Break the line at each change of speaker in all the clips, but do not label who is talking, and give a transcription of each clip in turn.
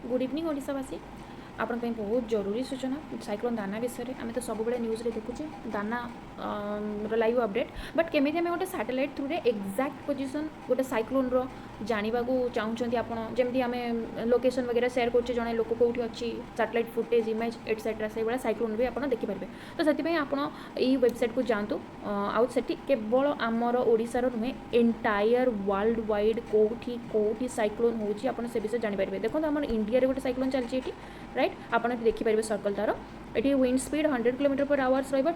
Good evening ओडिशावासी आपण बहुत जरूरी सूचना साइक्लोन दाना विषय आम तो सब न्यूज़ रे देखुचे दाना लाइव अपडेट बट केमी आम गोटे सैटेलाइट थ्रू रे एक्जाक्ट पोजिशन गोटे साइक्लोन रो जानवा चाहूँगी आप जमी आम लोकेशन वगैरह शेयर करें जड़े लोक कौटी अच्छी सैटेलाइट फुटेज इमेज एटसेट्रा से भाई साइक्लोन भी आप देखिपारे तो से आप वेबसाइट को जातु आउे केवल आमर ओडिशार नुहे एंटायर वर्ल्ड वाइड कौटी कौटी साइक्लोन होची आप से विषय जानीपारे देखो आम इंडिया गोटे साइक्लोन चलती राइट आपड़ देखिपारे सर्कल तार ये विंड स्पीड 100 किलोमीटर पर आवर्स रहा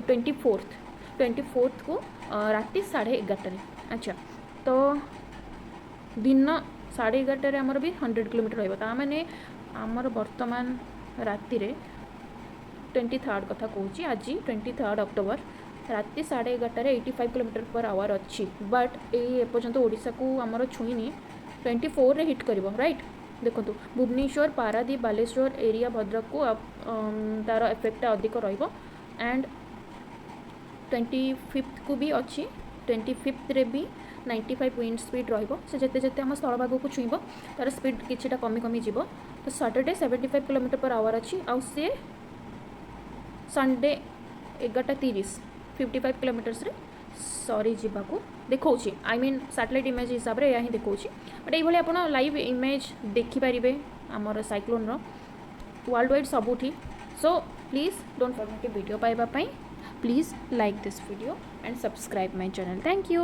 24th को राति 11:30 अच्छा तो दिन 11:30 आमर भी 100 किलोमीटर रहा मैंने आमर बर्तमान राति 23rd कथा कहूँ आज 23rd अक्टोबर राति 11:30 85 किलोमीटर पर आवर अच्छी बट एपर्यंत ओडिशा को आमर छुईनी 24 रे हिट करिवो राइट देखो भुवनेश्वर पारादीप बालेश्वर एरिया भद्रक को तार इफेक्ट अधिक रहिबो एंड 25th को भी अच्छी 25th रे भी 95 विंड स्पीड रहिबो से जेते जेते हम स्थल भाग को छुईबो तार स्पीड किछिटा कमी कमी जीवो तो सैटरडे 75 किलोमीटर पर आवर अच्छी आउ से संडे 11:30 55 किलोमीटर्स रे सरी जीवाकू देखा आई मीन सैटेलाइट इमेज हिसाब से यह देखा बट ये आप लाइव इमेज देखिपारे आमर साइक्लोन वर्ल्ड वाइड सबुठी so please don't forget video पाइबापी please like this video and subscribe my channel thank you.